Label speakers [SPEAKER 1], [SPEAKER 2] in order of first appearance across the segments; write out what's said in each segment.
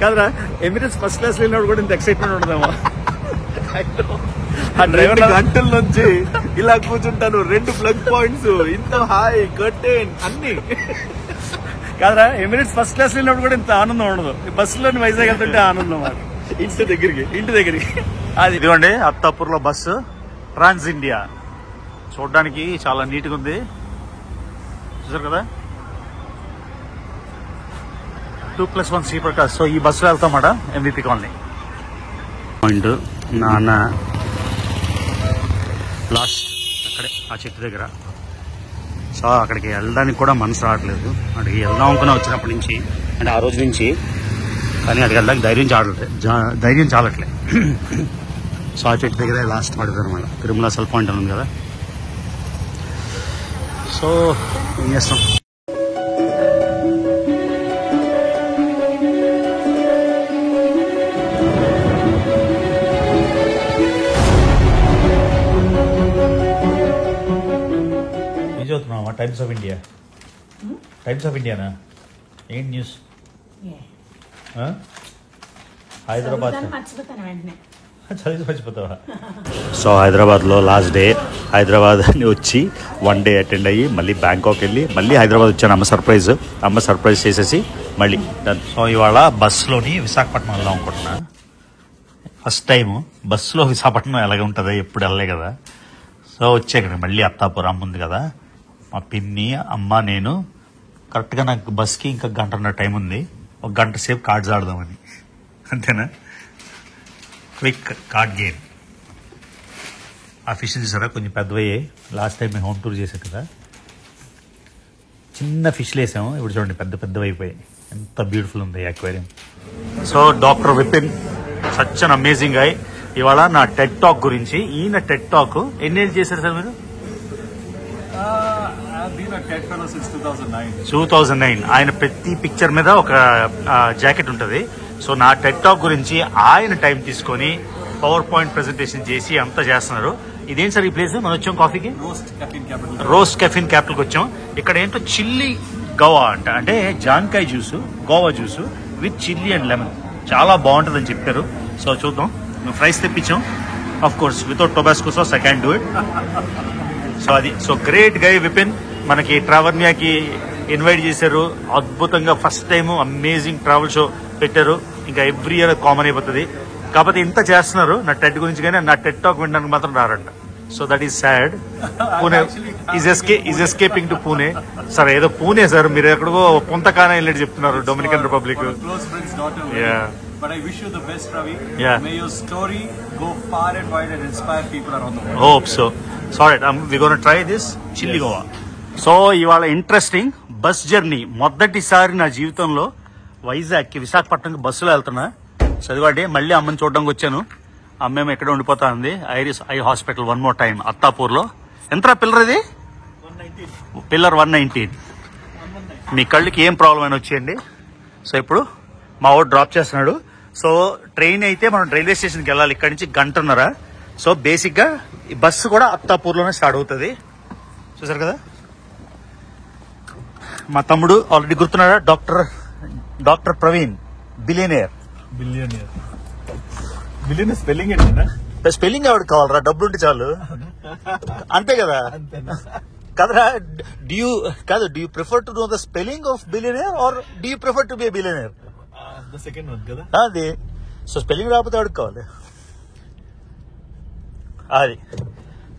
[SPEAKER 1] కాదురా, Emirates first class వెళ్ళినప్పుడు కూడా ఇంత ఎక్సైట్మెంట్ ఉండదేమో. ఆ డ్రైవర్
[SPEAKER 2] గంటల నుంచి ఇలా కూర్చుంటాను, 2 ప్లగ్ పాయింట్స్, ఇంత హాయ్ కర్టెన్ అన్ని.
[SPEAKER 1] కాదురా, ఎమిరేట్స్ ఫస్ట్ క్లాస్ వెళ్ళినప్పుడు కూడా ఇంత ఆనందం ఉండదు. బస్సులోని వైజాగ్ వెళ్తుంటే ఆనందం ఇంటి దగ్గరికి. అది ఇదిగోండి అత్తాపూర్ లో బస్సు, ట్రాన్స్ ఇండియా. చూడడానికి చాలా నీట్ గా ఉంది, చూసారు కదా. 2+1 స్లీపర్ క్లాస్. సో ఈ బస్సులో వెళ్తామాట MVP కాలనీ. పాయింట్ నాన్న లాస్ట్ అక్కడే ఆ చెట్టు దగ్గర. సో అక్కడికి వెళ్ళడానికి కూడా మనసు రావట్లేదు. అక్కడికి వెళ్దాం అనుకున్నా వచ్చినప్పటి నుంచి, అంటే ఆ రోజు నుంచి. కానీ అక్కడికి వెళ్ళడానికి ధైర్యం చాలట్లే. సో ఆ చెట్టు దగ్గర లాస్ట్ పడుతుంది అనమాట. తిరుమల సెల్ పాయింట్ ఉంది కదా. సో ఏం చేస్తాం. ఏం చదువుతున్నావా? Times of India. Times of ఇండియానా? ఏంటి న్యూస్? హైదరాబాద్ చదివి మర్చిపోతావా? సో హైదరాబాద్లో లాస్ట్ డే. హైదరాబాద్ అని వచ్చి 1 డే అటెండ్ అయ్యి మళ్ళీ బ్యాంకాక్ వెళ్ళి మళ్ళీ హైదరాబాద్ వచ్చాను. అమ్మ సర్ప్రైజ్ చేసేసి మళ్ళీ డన్. సో ఇవాళ బస్సులోని విశాఖపట్నం వెళ్దాం అనుకుంటున్నా. ఫస్ట్ టైం బస్సులో విశాఖపట్నం ఎలాగ ఉంటుందో, ఎప్పుడు వెళ్ళలే కదా. సో వచ్చాక మళ్ళీ అత్తాపురం ఉంది కదా. మా పిన్ని, అమ్మ, నేను. కరెక్ట్గా నాకు బస్కి ఇంకా 1.5 టైం ఉంది. 1 గంట సేపు కార్డ్స్ ఆడదామని. అంతేనా? Quick card game. ఆ ఫిష్ చూసారా, కొంచెం పెద్దవయ్యాయి. లాస్ట్ టైం మేము హోమ్ టూర్ చేసాం కదా, చిన్న ఫిష్లు వేసాము. ఇప్పుడు చూడండి పెద్దవి అయిపోయాయి. ఎంత బ్యూటిఫుల్ ఉంది aquarium. So doctor Vipin, such an amazing I. ఇవాళ నా టెడ్ టాక్ గురించి. ఈయన టెడ్ టాక్ ఎన్నేళ్ళు చేశారు సార్ మీరు? 2009. ఆయన ప్రతి పిక్చర్ మీద ఒక జాకెట్ ఉంటుంది. సో నా టెడ్ టాక్ గురించి ఆయన టైం తీసుకొని పవర్ పాయింట్ ప్రెజెంటేషన్ చేసి అంతా చేస్తున్నారు. ఇదేం సార్ ఈ ప్లేస్? మనం వచ్చాం కాఫీకి, రోస్ట్ కెఫిన్ క్యాపిటల్కి వచ్చాం. ఇక్కడ ఏంటో చిల్లీ గోవా అంటే జాంకాయ juice, guava juice with chilli and lemon. చాలా బాగుంటుందని చెప్పారు. సో చూద్దాం. మేము ఫ్రైస్ తెప్పించాం, of course without Tabasco sauce. I can do it. So అది. సో గ్రేట్ గై విపిన్ మనకి ట్రావర్నియాకి ఇన్వైట్ చేశారు. అద్భుతంగా first time amazing travel show పెట్టారు. ఇంకా ఎవ్రీ ఇయర్ కామన్ అయిపోతుంది. కాకపోతే ఇంత చేస్తున్నారు నా టెడ్ గురించి, కానీ నా టెడ్ టాక్ వినడానికి మాత్రం రారంట. So that is sad. Pune is escaping to Pune. Sir ఏదో పూణే సార్, మీరు ఎక్కడికో పొంతకానా వెళ్ళి చెప్తున్నారు, Dominican Republic.
[SPEAKER 3] But I wish you the best, Ravi.
[SPEAKER 1] Yeah.
[SPEAKER 3] May your story go far and wide and inspire people around the world.
[SPEAKER 1] Hope so. Sorry, we're going to try this chilli Goa. So ఇవాళ interesting bus journey. మొదటిసారి నా జీవితంలో వైజాగ్కి విశాఖపట్నంకి బస్సులో వెళ్తున్నా. చదివాడే మళ్ళీ అమ్మని చూడడానికి వచ్చాను. అమ్మేమో ఎక్కడ ఉండిపోతా ఉంది. Iris eye hospital 1 more time అత్తాపూర్లో. ఎంతరా పిల్లర్ ఇది? 119. పిల్లర్ 119. మీ కళ్ళకి ఏం ప్రాబ్లం అయినా వచ్చేయండి. సో ఇప్పుడు మా వాడు డ్రాప్ చేస్తున్నాడు. సో ట్రైన్ అయితే మనం రైల్వే స్టేషన్కి వెళ్ళాలి. ఇక్కడి నుంచి 1.5 గంట. సో బేసిక్గా ఈ బస్సు కూడా అత్తాపూర్లోనే స్టార్ట్ అవుతుంది. చూసారు కదా, మా తమ్ముడు ఆల్రెడీ గుర్తున్నాడా, డాక్టర్ ప్రవీణ్. బిలియనియర్ స్పెల్లింగ్ ఏంటంటే? స్పెల్లింగ్ ఎవరికి కావాలరా? డబ్బులు ఉంటే చాలు, అంతే కదా. కదరా, do you prefer to know the spelling of billionaire or do you prefer to be a billionaire? అది. సో స్పెల్లింగ్ రాకపోతే ఎవరికి కావాలి? అది.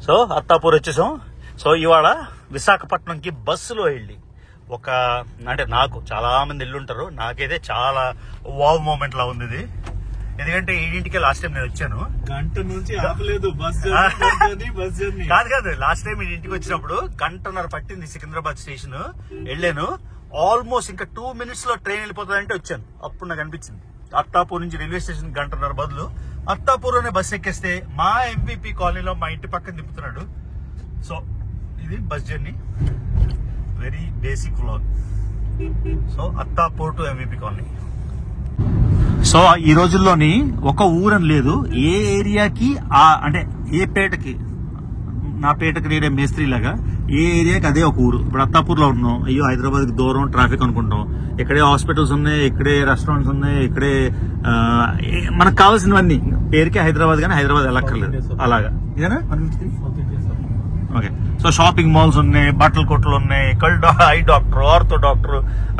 [SPEAKER 1] సో అత్తాపూర్ వచ్చేసాం. సో ఇవాళ విశాఖపట్నంకి బస్సులో వెళ్ళి అంటే నాకు చాలా మంది వెళ్ళుంటారు, నాకైతే చాలా వావ్ మూమెంట్ లా ఉంది ఇది. ఎందుకంటే 7ంటికే లాస్ట్ టైం నేను వచ్చాను.
[SPEAKER 2] గంట నుంచి ఆపలేదు బస్ జర్నీ.
[SPEAKER 1] కాదు, లాస్ట్ టైం 7ంటికి వచ్చినప్పుడు 1.5 గంట పట్టింది సికింద్రాబాద్ స్టేషన్ వెళ్ళాను. ఆల్మోస్ట్ ఇంకా 2 minutes లో ట్రైన్ వెళ్ళిపోతుందంటే వచ్చాను. అప్పుడు నాకు అనిపించింది అత్తాపూర్ నుంచి రైల్వే స్టేషన్ 1.5 గంట బదులు అత్తాపూర్లోనే బస్సు ఎక్కేస్తే మా MVP కాలనీలో మా ఇంటి పక్కన తిప్పుతున్నాడు. సో ఇది bus journey, very basic vlog. So Attapur to MVP colony. So ఈ రోజుల్లోని ఒక ఊరని లేదు, ఏ ఏరియాకి అంటే ఏ పేటకి, నా పేటకి నేనే మేస్త్రి లాగా ఏ ఏరియాకి అదే ఒక ఊరు. ఇప్పుడు అత్తాపూర్లో ఉన్నాం, అయ్యో హైదరాబాద్కి దూరం ట్రాఫిక్ అనుకుంటాం. ఇక్కడే హాస్పిటల్స్ ఉన్నాయి, ఇక్కడే రెస్టారెంట్స్ ఉన్నాయి, ఇక్కడే మనకు కావాల్సినవన్నీ. పేరుకే హైదరాబాద్ కానీ హైదరాబాద్ వెళ్ళక్కర్లేదు. అలాగా ఇదేనా? ఓకే. సో షాపింగ్ మాల్స్ ఉన్నాయి, బట్టల కొట్లు ఉన్నాయి, I doctor, ortho doctor,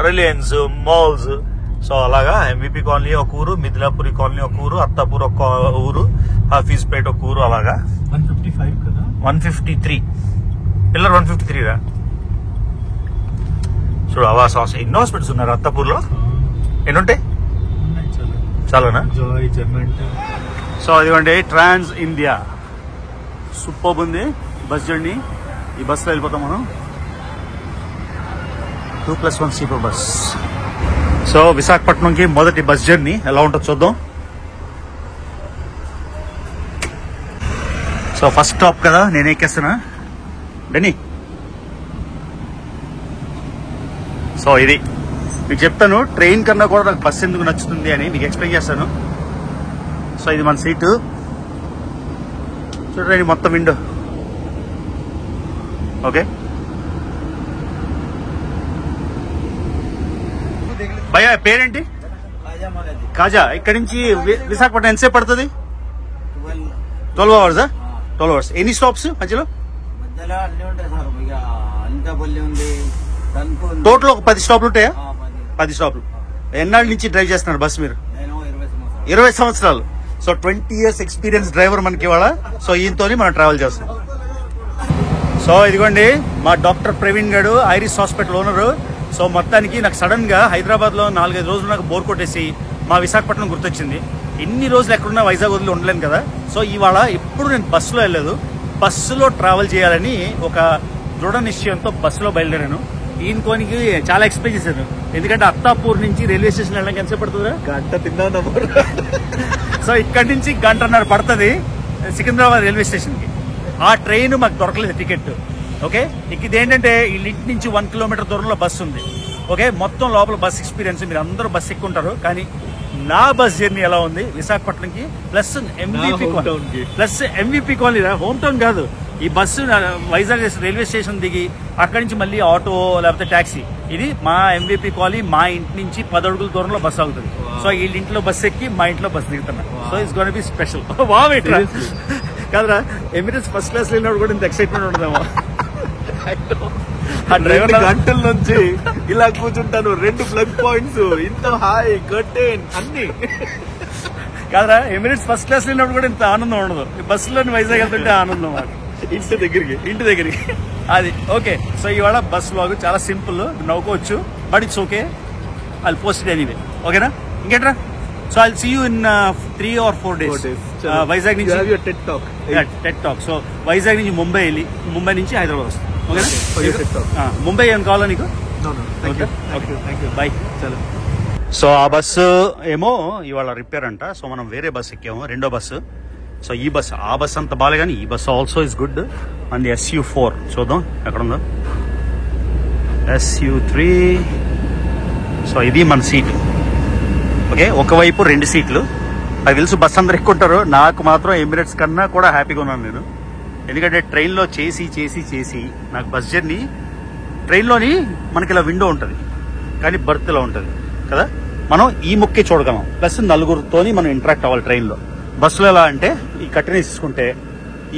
[SPEAKER 1] Reliance, malls. So అలాగా ఎంవిపి కాలనీ ఒక ఊరు, మిథిలాపురి కాలనీ ఒక ఊరు, అత్తాపూర్ ఒక ఊరు, హఫీజ్పేట్ ఒక ఊరు. అలాగా
[SPEAKER 2] 155 కదా,
[SPEAKER 1] 153 పిల్లర్ 153 రా. చూడు అవాస్ ఎన్ని హాస్పిటల్స్ ఉన్నారు అత్తాపూర్లో? ఎన్ని ఉంటాయి? చాలానా? సో ఇదిగోండి ట్రాన్స్ ఇండియా సూపర్ ఉంది బస్ జర్నీ. ఈ బస్సులో వెళ్ళిపోతాం మనం. 2+1 స్లీపర్ బస్. సో విశాఖపట్నంకి మొదటి బస్ జర్నీ ఎలా ఉంటుందో చూద్దాం. సో ఫస్ట్ స్టాప్ కదా, నేను ఎక్కేస్తున్నా డెనీ. సో ఇది మీకు చెప్తాను, ట్రైన్ కన్నా కూడా నాకు బస్సు ఎందుకు నచ్చుతుంది అని మీకు ఎక్స్ప్లెయిన్ చేస్తాను. సో ఇది మన సీటు చూడండి, మొత్తం విండో. ఓకే భయ్యా పేరేంటి? కాజా. ఇక్కడి నుంచి విశాఖపట్నం ఎంతసేపు పడుతుంది? 12 అవర్సా? 12 అవర్స్. ఎన్ని స్టాప్స్ మధ్యలో? టోటల్ ఒక 10 స్టాప్లు ఉంటాయా? 10 స్టాప్లు. ఎన్నాళ్ళ నుంచి డ్రైవ్ చేస్తున్నారు బస్సు మీరు? 20 సంవత్సరాలు. సో 20 years ఎక్స్పీరియన్స్ డ్రైవర్ మనకి ఇవాళ. సో ఈయనతో మనం ట్రావెల్ చేస్తాం. సో ఇదిగోండి మా డాక్టర్ ప్రవీణ్ గారు, ఐరిస్ హాస్పిటల్ ఓనరు. సో మొత్తానికి నాకు సడన్ గా హైదరాబాద్ లో 4-5 రోజులు నాకు బోర్ కొట్టేసి మా విశాఖపట్నం గుర్తొచ్చింది. ఇన్ని రోజులు ఎక్కడున్నా వైజాగ్ వదిలి ఉండలేను కదా. సో ఇవాళ ఎప్పుడు నేను బస్సులో వెళ్ళలేదు, బస్సులో ట్రావెల్ చేయాలని ఒక దృఢ నిశ్చయంతో బస్సులో బయలుదేరాను. ఈయనకోనికి చాలా ఎక్స్ప్లెయిన్ చేశాను. ఎందుకంటే అత్తాపూర్ నుంచి రైల్వే స్టేషన్ వెళ్ళడానికి ఎంతసేపు పడుతుందా?
[SPEAKER 2] గంట తిన్నా.
[SPEAKER 1] సో ఇక్కడి నుంచి 1.5 గంట పడుతుంది సికింద్రాబాద్ రైల్వే స్టేషన్ కి. ఆ ట్రైన్ మాకు దొరకలేదు టికెట్. ఓకే, ఇది ఏంటంటే ఈ ఇంటి నుంచి 1 కిలోమీటర్ దూరంలో బస్సు ఉంది. ఓకే, మొత్తం లోపల బస్ ఎక్స్పీరియన్స్, మీరు అందరూ బస్ ఎక్కుంటారు. కానీ నా బస్ జర్నీ ఎలా ఉంది విశాఖపట్నంకి plus MVP colony home town కాదు. ఈ బస్సు వైజాగ్ రైల్వే స్టేషన్ దిగి అక్కడి నుంచి మళ్ళీ ఆటో లేకపోతే ట్యాక్సీ. ఇది మా ఎంవిపి కాలనీ, మా ఇంటి నుంచి 10 అడుగుల దూరంలో బస్సు ఆగుతుంది. సో వీళ్ళ ఇంట్లో బస్సు ఎక్కి మా ఇంట్లో బస్సు దిగుతున్నా. So it's gonna be special. బాగా కాదురా, ఎమిరేట్స్ ఫస్ట్ క్లాస్ వెళ్ళినప్పుడు కూడా ఇంత ఎక్సైట్మెంట్ ఉండదేమో.
[SPEAKER 2] ఆ డ్రైవర్ గంటల నుంచి ఇలా కూర్చుంటాను, 2 ప్లగ్ పాయింట్స్, ఇంత హాయ్ కర్టెన్ అన్ని.
[SPEAKER 1] కాదురా, ఎమిరేట్స్ ఫస్ట్ క్లాస్ వెళ్ళినప్పుడు కూడా ఇంత ఆనందం ఉండదు. బస్సులోని వైజాగ్ వెళ్తుంటే ఆనందం ఇంటి దగ్గరికి అది. ఓకే, సో ఇవాళ బస్ లాగు చాలా సింపుల్, నవ్వుకోవచ్చు. But it's okay, I post it anyway. ఓకేనా? ఇంకేట్రా? So I see you in 3 or 4 days. Vizag నుంచి టెట్ టాక్. సో వైజాగ్ నుంచి ముంబై వెళ్ళి, ముంబై నుంచి హైదరాబాద్ వస్తాం. ఓకేనా? ముంబై ఏం కావాలా నీకు? బాయ్. సో ఆ బస్సు ఏమో ఇవాళ రిపేర్ అంట. సో మనం వేరే బస్సు ఎక్కాము, రెండో బస్సు. సో ఈ బస్సు, ఆ బస్సు అంత బాగా కానీ ఈ bus also is good. And SU4 చూద్దాం ఎక్కడుందో. SU3. సో ఇది మన సీటు. ఓకే, ఒకవైపు 2 సీట్లు. నాకు తెలుసు బస్సు అందరు ఎక్కుంటారు, నాకు మాత్రం ఎమిరేట్స్ కన్నా కూడా హ్యాపీగా ఉన్నాను నేను. ఎందుకంటే ట్రైన్లో చేసి నాకు బస్ జర్నీ, ట్రైన్లోని మనకి ఇలా విండో ఉంటుంది కానీ బర్త్ ఇలా ఉంటుంది కదా, మనం ఈ ముక్కే చూడగలం. ప్లస్ నలుగురితోని మనం ఇంటరాక్ట్ అవ్వాలి ట్రైన్లో. బస్సులో ఎలా అంటే ఈ కట్టెని తీసుకుంటే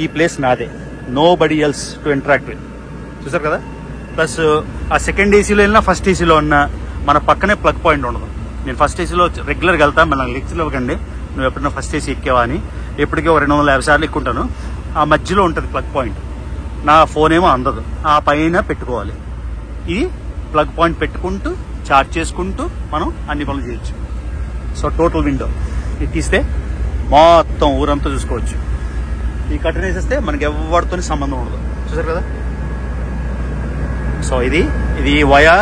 [SPEAKER 1] ఈ ప్లేస్ నాదే, nobody else to interact with. చూసారు కదా? ప్లస్ ఆ సెకండ్ ఏసీలో వెళ్ళినా ఫస్ట్ ఏసీలో ఉన్నా మన పక్కనే ప్లగ్ పాయింట్ ఉండదు. నేను ఫస్ట్ ఏసీలో రెగ్యులర్గా వెళ్తా, మళ్ళీ లెక్చర్లు ఇవ్వకండి నువ్వు ఎప్పుడైనా ఫస్ట్ ఏసీ ఎక్కేవా అని. ఎప్పటికీ 250 సార్లు ఎక్కుంటాను. ఆ మధ్యలో ఉంటుంది ప్లగ్ పాయింట్. నా ఫోన్ ఏమో అందదు, ఆ పైన పెట్టుకోవాలి. ఇది ప్లగ్ పాయింట్ పెట్టుకుంటూ ఛార్జ్ చేసుకుంటూ మనం అన్ని పనులు చేయొచ్చు. సో టోటల్ విండో ఇది తీస్తే మొత్తం ఊరంతా చూసుకోవచ్చు. ఈ కట్టెన్ వేసేస్తే మనకి ఎవరితో సంబంధం ఉండదు. చూసారు కదా? సో ఇది వయా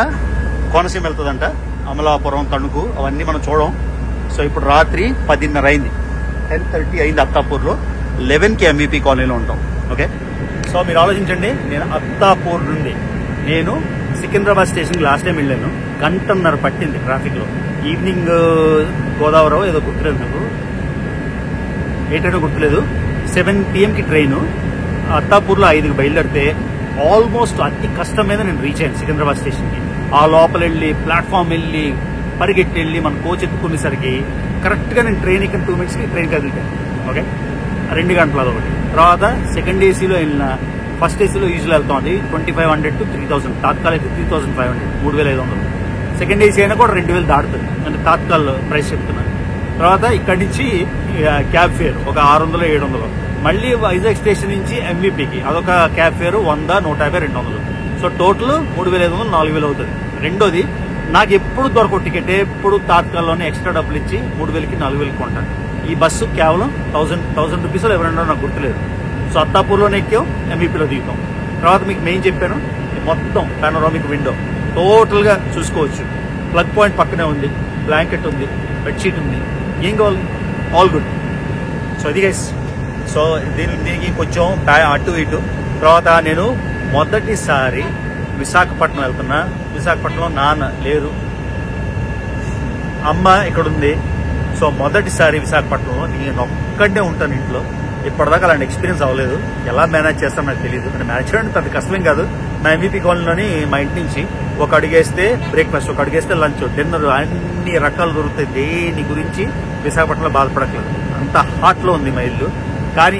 [SPEAKER 1] కోనసీమ వెళ్తుందంట, అమలాపురం, తణుకు అవన్నీ మనం చూడం. సో ఇప్పుడు రాత్రి 10:30 అయింది, 10:30 అయింది అత్తాపూర్లో. 11కి ఎంవిపి కాలనీలో ఉంటాం. ఓకే, సో మీరు ఆలోచించండి, నేను అత్తాపూర్ నుండి నేను సికింద్రాబాద్ స్టేషన్కి లాస్ట్ టైం వెళ్ళాను, 1.5 గంట పట్టింది ట్రాఫిక్లో. ఈవినింగ్ గోదావరి ఏదో గుర్తులేదు నాకు, 8 గుర్తులేదు. 7 PM ట్రైను. అత్తాపూర్లో 5కి బయలుదేరితే ఆల్మోస్ట్ అతి కష్టం మీద నేను రీచ్ అయ్యాను సికింద్రాబాద్ స్టేషన్కి. ఆ లోపల వెళ్ళి ప్లాట్ఫామ్ వెళ్ళి పరిగెట్టి వెళ్ళి మన కోచ్ ఎత్తుకునేసరికి కరెక్ట్గా నేను ట్రైన్ ఎక్కిన 2 minutesకి ట్రైన్ కదిలిటాను. ఓకే, 2 గంటలు అదొకటి. తర్వాత సెకండ్ ఏసీలో వెళ్ళిన, ఫస్ట్ ఏసీలో యూజువల్ వెళ్తాం, అది 2500 to 3000, తాత్కాల్ అయితే 3500, 3500. సెకండ్ ఏసీ అయినా కూడా 2000 దాటుతుంది, అంటే తాత్కాల్ ప్రైస్ చెప్తున్నాను. తర్వాత ఇక్కడి నుంచి క్యాబ్ ఫేర్ ఒక 600, 700. మళ్ళీ వైజాగ్ స్టేషన్ నుంచి ఎంవీపీకి అదొక క్యాబ్ ఫేర్ 100, 150, 200. సో టోటల్ 3500, 4000 అవుతుంది. రెండోది, నాకు ఎప్పుడు దొరకవు టికెట్, ఎప్పుడు తాత్కాల్లోనే ఎక్స్ట్రా డబ్బులు ఇచ్చి 3000కి 4000కి కొంటాను. ఈ బస్సు కేవలం 1000 రూపీస్ ఎవరైనా నాకు గుర్తులేదు. సో అత్తాపూర్లోనే ఎక్కాం, ఎంవీపీలో దిగుతాం. తర్వాత మీకు మెయిన్ చెప్పాను, మొత్తం పానోరామిక్ విండో టోటల్గా చూసుకోవచ్చు. ప్లగ్ పాయింట్ పక్కనే ఉంది, బ్లాంకెట్ ఉంది, బెడ్షీట్ ఉంది, ఏం కావాలి, ఆల్ గుడ్. సో ఇది గైస్. సో దీనికి కొంచెం అటు ఇటు. తర్వాత నేను మొదటిసారి విశాఖపట్నం వెళ్తున్నా. విశాఖపట్నంలో నాన్న లేరు, అమ్మ ఇక్కడ ఉంది. సో మొదటిసారి విశాఖపట్నంలో నేను ఒక్కడే ఉంటాను ఇంట్లో. ఇప్పటిదాకా అలాంటి ఎక్స్పీరియన్స్ అవ్వలేదు. ఎలా మేనేజ్ చేస్తాను నాకు తెలియదు. అంటే మేనేజ్ చేయడం పెద్ద కష్టమేం కాదు. మా ఎంవీపీ కాలనీలోని మా ఇంటి నుంచి ఒక అడుగేస్తే బ్రేక్ఫాస్ట్, ఒక అడుగేస్తే లంచ్, డిన్నర్, అన్ని రకాలు దొరుకుతాయి. దేని గురించి విశాఖపట్నంలో బాధపడట్లేదు, అంత హాట్లో ఉంది మా ఇల్లు. కానీ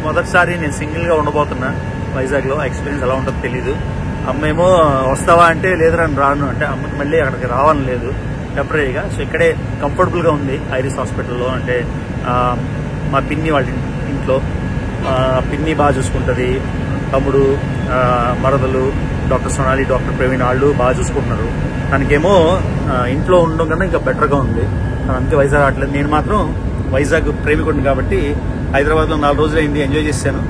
[SPEAKER 1] మొదటిసారి నేను సింగిల్గా ఉండబోతున్నా వైజాగ్లో. ఎక్స్పీరియన్స్ ఎలా ఉంటుందో తెలీదు. అమ్మేమో వస్తావా అంటే లేదురా రాను అంటే, అమ్మకి మళ్ళీ అక్కడికి రావాలని లేదు టెంపరీగా. సో ఇక్కడే కంఫర్టబుల్గా ఉంది ఐరిస్ హాస్పిటల్లో. అంటే మా పిన్ని వాళ్ళ ఇంట్లో పిన్ని బాగా చూసుకుంటుంది, తమ్ముడు, మరదలు, డాక్టర్ సోనాలి, డాక్టర్ ప్రవీణ్ వాళ్ళు బాగా చూసుకుంటున్నారు. తనకేమో ఇంట్లో ఉండడం కన్నా ఇంకా బెటర్గా ఉంది. తను అంతే వైజాగ్ రావట్లేదు. నేను మాత్రం వైజాగ్ ప్రేమికుడిని కాబట్టి హైదరాబాద్లో 4 రోజులు అయింది, ఎంజాయ్ చేశాను.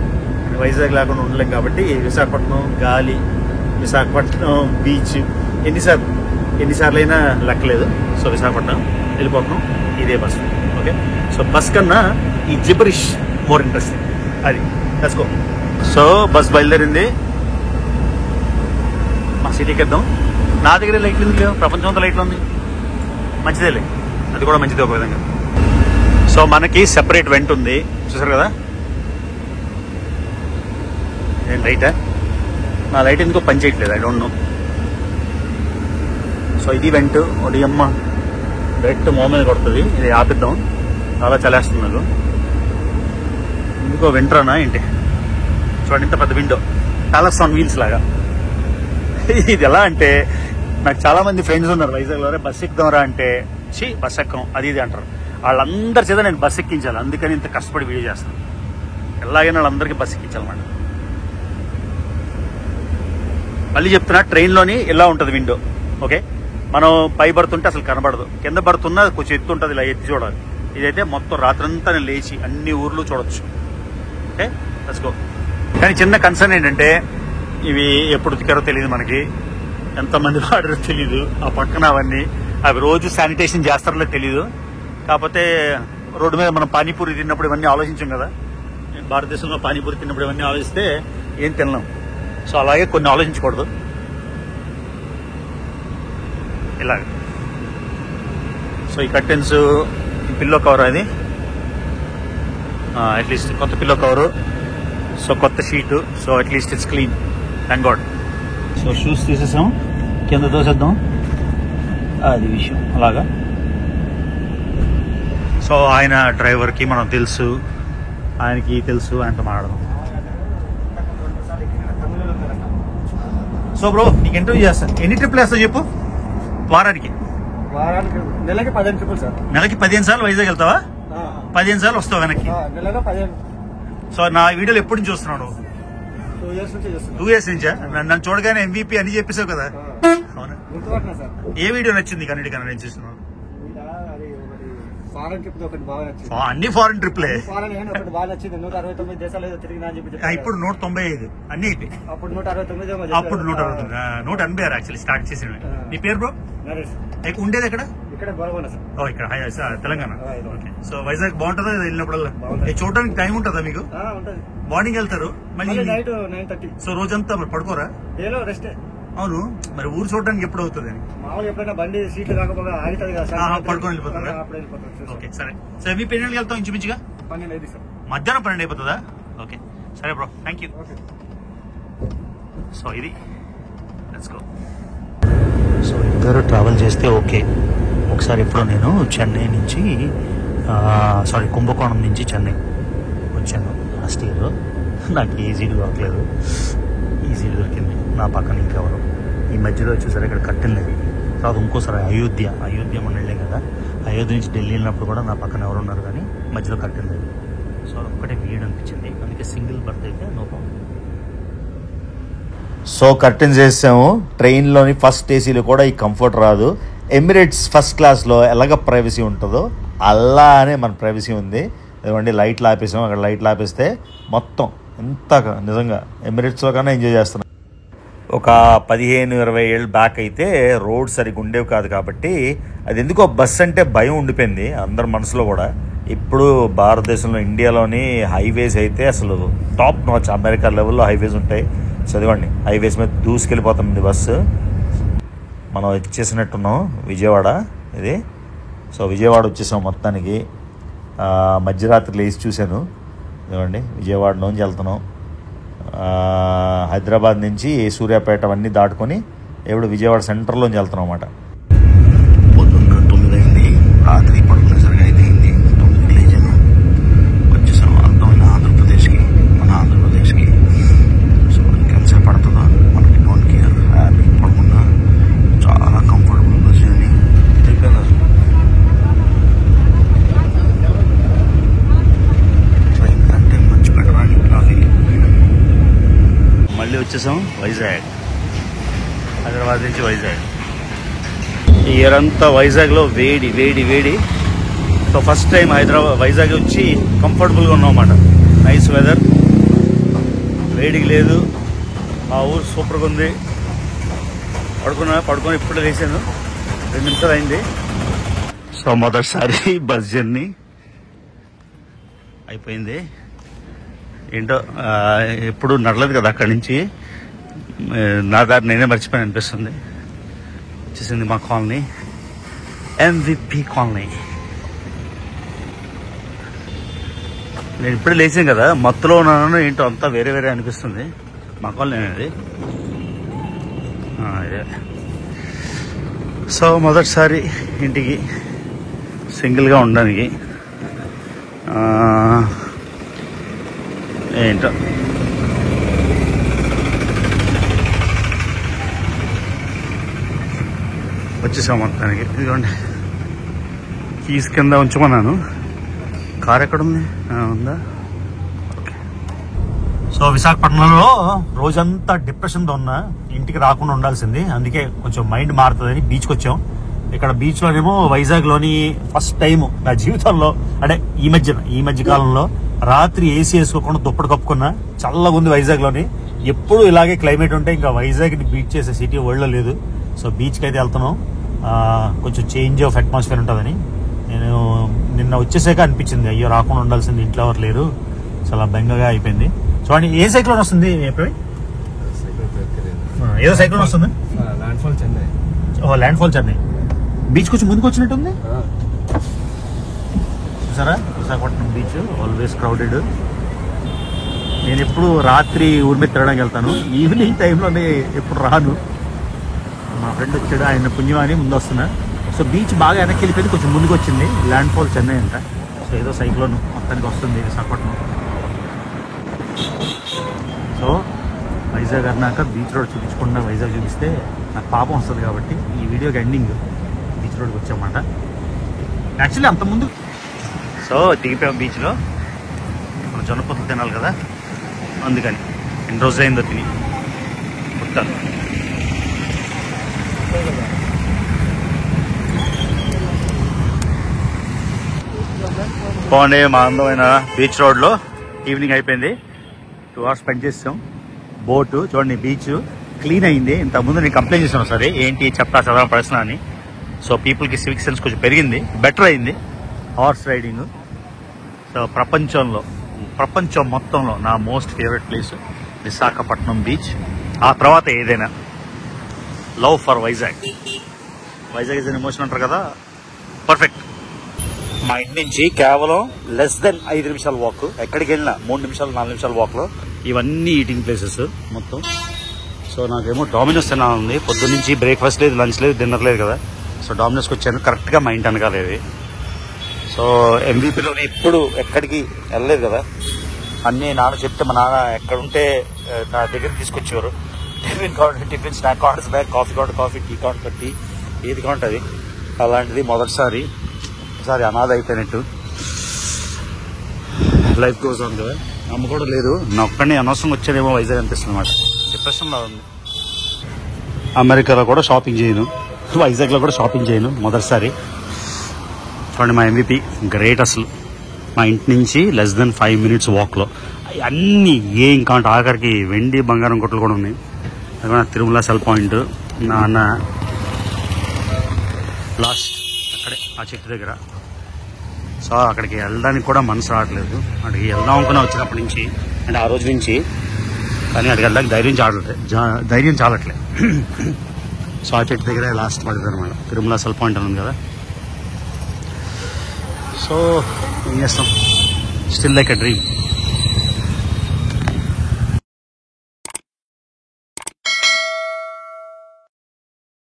[SPEAKER 1] వైజాగ్ లేకుండా ఉండలేం కాబట్టి విశాఖపట్నం గాలి, విశాఖపట్నం బీచ్ ఎన్నిసార్లు అయినా లెక్కలేదు. సో విశాఖపట్నం వెళ్ళిపోతున్నాం ఇదే బస్. ఓకే, సో బస్ కన్నా ఈ జిబరిష్ మోర్ ఇంట్రెస్టింగ్. అది లెట్స్ గో. సో బస్ బయలుదేరింది, మా సిటీకి వెళ్దాం. నా దగ్గర లైట్లు ఎందుకు లేవు, ప్రపంచం అంతా లైట్లు ఉంది. మంచిదేలే, అది కూడా మంచిది ఒక విధంగా. సో మనకి సెపరేట్ వెంట్ ఉంది, చూసారు కదా. ఏం లైటా? నా లైట్ ఎందుకో పని చేయట్లేదు, ఐ డోంట్ నో. సో ఇది వెంట్. ఒకటి అమ్మ డైరెక్ట్ మో మీద కొడుతుంది. ఇది ఆపిద్దాం, చాలా చలేస్తుంది నాకు. ఎందుకో వెంట్రానా ఏంటి? చూడండి ఇంత పెద్ద విండో, ప్యాలెస్ ఆన్ వీల్స్ లాగా. ఇది ఎలా అంటే, నాకు చాలా మంది ఫ్రెండ్స్ ఉన్నారు వైజాగ్లో, బస్ ఎక్కుదాంరా అంటే బస్ ఎక్కం అది ఇది అంటారు. వాళ్ళందరి చేత నేను బస్ ఎక్కించాలి, అందుకని ఇంత కష్టపడి వీడియో చేస్తాను. ఎలాగైనా వాళ్ళందరికీ బస్ ఎక్కించాలన్నమాట. మళ్ళీ చెప్తున్నా, ట్రైన్లోని ఎలా ఉంటుంది విండో. ఓకే, మనం పై బర్తుంటే అసలు కనబడదు, కింద బర్తున్నా కొంచెం ఎత్తు ఉంటుంది, ఇలా ఎత్తి చూడాలి. ఇదైతే మొత్తం రాత్రంతా నేను లేచి అన్ని ఊర్లు చూడొచ్చు. Okay, let's go. కానీ చిన్న కన్సర్న్ ఏంటంటే, ఇవి ఎప్పుడు ఉతికారో తెలియదు, మనకి ఎంతమంది వాడారో తెలీదు. ఆ పక్కన అవన్నీ అవి రోజు శానిటేషన్ చేస్తారో తెలీదు. కాకపోతే రోడ్డు మీద మనం పానీపూరి తిన్నప్పుడు ఇవన్నీ ఆలోచించాం కదా. భారతదేశంలో పానీపూరి తిన్నప్పుడు ఇవన్నీ ఆలోచిస్తే ఏం తినలేం. సో అలాగే కొన్ని ఆలోచించకూడదు. ఇలాగ సో ఈ కర్టెన్స్, పిల్లో కవర్, అది అట్లీస్ట్ కొత్త పిల్లో కవరు. సో కొత్త sheet. So at least it's clean, thank God. So shoes తీసేసాం, కింద దోసేద్దాం, అది విషయం. అలాగా. సో ఆయన డ్రైవర్కి మనం తెలుసు, ఆయనకి తెలుసు, ఆయనతో మాట్లాడదాం. సో బ్రో, నీకు ఇంటర్వ్యూ చేస్తాను. ఎన్ని ట్రిప్లు వేస్తావు చెప్పు వారానికి?
[SPEAKER 2] నెలకి 15 ట్రిపుల్ సార్.
[SPEAKER 1] నెలకి 15 సార్లు వైజాగ్ వెళ్తావా? 15 సార్లు వస్తావు వెనక్కి?
[SPEAKER 2] నెలలో 15.
[SPEAKER 1] సో నా వీడియోలు ఎప్పటి నుంచి చూస్తున్నావు?
[SPEAKER 2] 2 years నుంచి చేస్తున్నాను.
[SPEAKER 1] 2 years నుంచా? నన్ను చూడగానే MVP అని చెప్పేసావు కదా. అవునా?
[SPEAKER 2] గుర్తుపట్టినా సార్.
[SPEAKER 1] ఏ వీడియో నచ్చింది కన్నిటికన్నా నేను చూస్తున్నాను?
[SPEAKER 2] ఫారెన్ ట్రిప్ ఒకటి బాగా నచ్చింది.
[SPEAKER 1] అన్ని ఫారెన్ ట్రిప్లే.
[SPEAKER 2] ఫారెన్ ఒకటి బాగా నచ్చింది. 169 దేశాలు ఏదో తిరిగినా అని చెప్పి.
[SPEAKER 1] ఇప్పుడు 195 అన్ని అయిపోయి.
[SPEAKER 2] అప్పుడు 169.
[SPEAKER 1] అప్పుడు 186 యాక్చువల్లీ స్టార్ట్ చేసిన. నీ పేరు బ్రో?
[SPEAKER 2] నరేష్.
[SPEAKER 1] ఉండేది ఎక్కడ?
[SPEAKER 2] ఇక్కడ గొడవన సార్.
[SPEAKER 1] ఓ ఇక్కడ తెలంగాణ. ఓకే. సో వైజాగ్ బాగుంటుందా వెళ్ళినప్పుడల్లా? చూడడానికి టైం ఉంటుందా మీకు?
[SPEAKER 2] ఉంటుంది.
[SPEAKER 1] మార్నింగ్ వెళ్తారు, మళ్ళీ
[SPEAKER 2] నైట్ 9:30.
[SPEAKER 1] సో రోజంతా మరి పడుకోరా?
[SPEAKER 2] డేలో రెస్ట్.
[SPEAKER 1] అవును, మరి ఊరు చూడడానికి ఎప్పుడు అవుతుంది అని?
[SPEAKER 2] మామూలుగా ఎప్పుడైనా బండి సీట్లు కాకపోతే ఆగుతుంది కదా సార్,
[SPEAKER 1] పడుకొని వెళ్ళిపోతారా? ఓకే సరే. సో మీ పెళ్ళికి వెళ్తాం ఇంచుమించుగా
[SPEAKER 2] 12 సార్.
[SPEAKER 1] మధ్యాహ్నం 12 అయిపోతుందా? ఓకే సరే bro, thank you.
[SPEAKER 2] Okay.
[SPEAKER 1] So ఇది లెట్స్ గో. సో ఇద్దరు ట్రావెల్ చేస్తే ఓకే. ఒకసారి ఎప్పుడో నేను చెన్నై నుంచి కుంభకోణం నుంచి చెన్నై వచ్చాను లాస్ట్ ఇయర్. నాకు ఈజీగా దొరకలేదు, ఈజీగా దొరికింది నా పక్కన ఇంకెవరు. ఈ మధ్యలో వచ్చేసరికి ఇక్కడ కట్టినది. తర్వాత ఇంకోసారి అయోధ్య మనం వెళ్ళాం కదా, అయోధ్య నుంచి ఢిల్లీ వెళ్ళినప్పుడు కూడా నా పక్కన ఎవరు ఉన్నారు కానీ మధ్యలో కట్టినది. సో ఒక్కటే వీడ్ అనిపించింది, అందుకే సింగిల్ బర్త్ అయితే నో ప్రాబ్లం.
[SPEAKER 2] సో కర్టెన్స్ వేసాము. ట్రైన్లోని ఫస్ట్ ఏసీలో కూడా ఈ కంఫర్ట్ రాదు. ఎమిరేట్స్ ఫస్ట్ క్లాస్లో ఎలాగ ప్రైవసీ ఉంటుందో అలానే మన ప్రైవసీ ఉంది. ఇదిగోండి లైట్లు ఆపేసాం. అక్కడ లైట్లు ఆపేస్తే మొత్తం ఎంత నిజంగా ఎమిరేట్స్లో కన్నా ఎంజాయ్ చేస్తున్నాం. ఒక 15-20 ఏళ్ళు బ్యాక్ అయితే రోడ్ సరిగ్గా ఉండేవి కాదు కాబట్టి అది ఎందుకో బస్ అంటే భయం ఉండిపోయింది అందరి మనసులో కూడా. ఇప్పుడు భారతదేశంలో ఇండియాలోని హైవేస్ అయితే అసలు టాప్ నాచ్, అమెరికా లెవెల్లో హైవేస్ ఉంటాయి. చదవండి, హైవేస్ మీద దూసుకెళ్ళిపోతుంది బస్సు. మనం వచ్చేసినట్టున్నాం విజయవాడ ఇది. సో విజయవాడ వచ్చేసాం మొత్తానికి. మధ్యరాత్రి లేచి చూశాను. ఇదిగోండి విజయవాడలోంచి వెళ్తున్నాం. హైదరాబాద్ నుంచి సూర్యాపేట అవన్నీ దాటుకొని ఇప్పుడు విజయవాడ సెంటర్లోంచి వెళ్తున్నాం అన్నమాట. పొద్దున్న 9 అయింది, రాత్రి పడుకునేసరికి 5 అయింది. 9 లేచాను, వచ్చేసాం అర్థమైన ఆంధ్రప్రదేశ్కి, మన ఆంధ్రప్రదేశ్కి. సో ఇంకెంతసేపు పడుతుందో మనకి డోంట్ కేర్, హ్యాపీ పడుకున్నా. చాలా కంఫర్టబుల్ బస్ జర్నీ. ట్రైన్ కంటే మంచి బెటర్ అని ట్రాఫిక్.
[SPEAKER 1] మళ్ళీ వచ్చేసాం వైజాగ్, హైదరాబాద్ నుంచి వైజాగ్. ఈ ఇయర్ అంతా వైజాగ్లో వేడి వేడి వేడి. సో ఫస్ట్ టైం వైజాగ్ వచ్చి కంఫర్టబుల్గా ఉన్నాం అన్నమాట. నైస్ వెదర్, వేడికి లేదు. మా ఊరు సూపర్గా ఉంది. పడుకొని ఇప్పుడు లేచాను, 2 నిమిషాలు అయింది. సో మొదటిసారి బస్ జర్నీ అయిపోయింది. ఏంటో ఎప్పుడు నడలేదు కదా అక్కడి నుంచి, నా దారి నేనే మర్చిపోయాను అనిపిస్తుంది. వచ్చేసింది మా కాలనీ, MVP కాలనీ. నేను ఇప్పుడే లేచాను కదా, మత్తులో ఉన్నాను ఏంటో అంతా వేరే వేరే అనిపిస్తుంది. మా కాలనీ అనేది ఇదే. సో మొదటిసారి ఇంటికి సింగిల్గా ఉండడానికి ఏంటో వచ్చేసాం మొత్తానికి. ఇదిగోండి కీస్ కింద ఉంచమన్నాను. కార్ ఎక్కడుంది? ఉందా? ఓకే. సో విశాఖపట్నంలో రోజంతా డిప్రెషన్తో ఉన్నా, ఇంటికి రాకుండా ఉండాల్సింది. అందుకే కొంచెం మైండ్ మారుతుందని బీచ్కి వచ్చాం. ఇక్కడ బీచ్లోనేమో వైజాగ్లోని ఫస్ట్ టైం నా జీవితంలో, అంటే ఈ మధ్య కాలంలో రాత్రి ఏసీ వేసుకోకుండా దుప్పటి కప్పుకున్నా. చల్లగా ఉంది వైజాగ్లోని. ఎప్పుడు ఇలాగే క్లైమేట్ ఉంటే ఇంకా వైజాగ్ని బీచ్ చేసే సిటీ వరల్డ్లో లేదు. సో బీచ్కి అయితే వెళ్తున్నాం, కొంచెం చేంజ్ ఆఫ్ అట్మాస్ఫియర్ ఉంటుందని. నేను నిన్న వచ్చేసాక అనిపించింది, అయ్యో రాకుండా ఉండాల్సింది, ఇంట్లో ఎవరు లేరు, చాలా బెంగగా అయిపోయింది. చూడండి ఏ సైక్లోన్ వస్తుంది ఏప్రిల్? ఏదో సైక్లోన్ వస్తుంది. Land fall Chennai. బీచ్ కొంచెం ముందుకు వచ్చినట్టుంది. చూసారా విశాఖపట్నం బీచ్ ఆల్వేస్ క్రౌడెడ్. నేను ఎప్పుడు రాత్రి ఊరి మీద తిరగడానికి వెళ్తాను, ఈవినింగ్ టైంలోనే ఎప్పుడు రాను. మా ఫ్రెండ్ వచ్చాడు, ఆయన పుణ్యమాని ముందు వస్తున్నా. సో బీచ్ బాగా వెనక్కి వెళ్ళిపోయింది, కొంచెం ముందుకు వచ్చింది. ల్యాండ్ ఫాల్ చెన్నై అంట. సో ఏదో సైక్లోన్ మొత్తానికి వస్తుంది విశాఖపట్నం. సో వైజాగ్ అన్నాక బీచ్ రోడ్ చూపించకుండా వైజాగ్ చూపిస్తే నాకు పాపం వస్తుంది కాబట్టి ఈ వీడియోకి ఎండింగ్ బీచ్ రోడ్కి వచ్చామన్నమాట. యాక్చువల్లీ అంతకుముందు సో దిగిపోయాం బీచ్లో. మనం జొన్నపొత్తులు తినాలి కదా, అందుకని ఎన్ని రోజులు అయిందో తిని పుట్టాలి. బాగుండే మా అందమైన బీచ్ రోడ్లో. ఈవినింగ్ అయిపోయింది, 2 hours స్పెండ్ చేసాం. బోటు చూడండి, బీచ్ క్లీన్ అయింది. ఇంతకుముందు నేను కంప్లైంట్ చేశాను సరే ఏంటి చెప్తా చదవడం ప్రశ్న అని. సో పీపుల్కి సివిక్ సెన్స్ కొంచెం పెరిగింది, బెటర్ అయింది. Horse riding. సో ప్రపంచం మొత్తంలో నా most favourite place Visakhapatnam beach. ఆ తర్వాత ఏదైనా love for Vizag. Vizag is an emotion అంటారు కదా, పర్ఫెక్ట్. మా ఇంటి నుంచి కేవలం లెస్ దెన్ 5 నిమిషాల వాక్. ఎక్కడికి వెళ్ళినా 3 నిమిషాలు 4 నిమిషాల వాక్లో ఇవన్నీ ఈటింగ్ ప్లేసెస్ మొత్తం. సో నాకేమో డామినోస్ తినా ఉంది. పొద్దున్నుంచి బ్రేక్ఫాస్ట్ లేదు, లంచ్ లేదు, డిన్నర్ లేదు కదా. సో డామినోస్కి వచ్చాను. కరెక్ట్గా మా ఇంటి అనకాలేదు. సో ఎంవీపీలో ఎప్పుడు ఎక్కడికి వెళ్ళలేదు కదా. అన్నీ నాన్న చెప్తే మా నాన్న ఎక్కడుంటే నా దగ్గర తీసుకొచ్చేవారు. టిఫిన్ కావాలి, టిఫిన్, స్నాక్ కావాలి, స్నాక్, కాఫీ కావాలి, కాఫీ, టీ కావాలి, టీ, ఏది కావాలి. అలాంటిది మొదటిసారి అనాథ అయిపోయినట్టు. లైఫ్ గోస్ ఆన్ కదా. అమ్మ కూడా లేదు, నా ఒక్కడిని అనవసరం వచ్చేదేమో వైజాగ్ అనిపిస్తుంది అన్నమాట. డిప్రెషన్లో ఉంది. అమెరికాలో కూడా షాపింగ్ చేయను, వైజాగ్లో కూడా షాపింగ్ చేయను. మొదటిసారి చూడండి మా ఎంవీపీ గ్రేట్. అసలు మా ఇంటి నుంచి లెస్ దెన్ 5 minutes వాక్లో అన్నీ ఏం కాంటే ఆఖరికి వెండి బంగారం కొట్లు కూడా ఉన్నాయి. అది తిరుమల సెల్ పాయింట్. నాన్న లాస్ట్ అక్కడే ఆ చెట్టు దగ్గర. సో అక్కడికి వెళ్ళడానికి కూడా మనసు రావట్లేదు. అక్కడికి వెళ్దాం అనుకున్నా వచ్చినప్పటి నుంచి, అంటే ఆ రోజు నుంచి. కానీ అక్కడికి వెళ్ళడానికి ధైర్యం చాలట్లే. సో ఆ చెట్టు దగ్గర లాస్ట్ పడుతుంది అనమాట. తిరుమల సెల్ పాయింట్ అని ఉంది కదా. సో ఏం చేస్తాం, స్టిల్ లైక్ ఎ డ్రీమ్.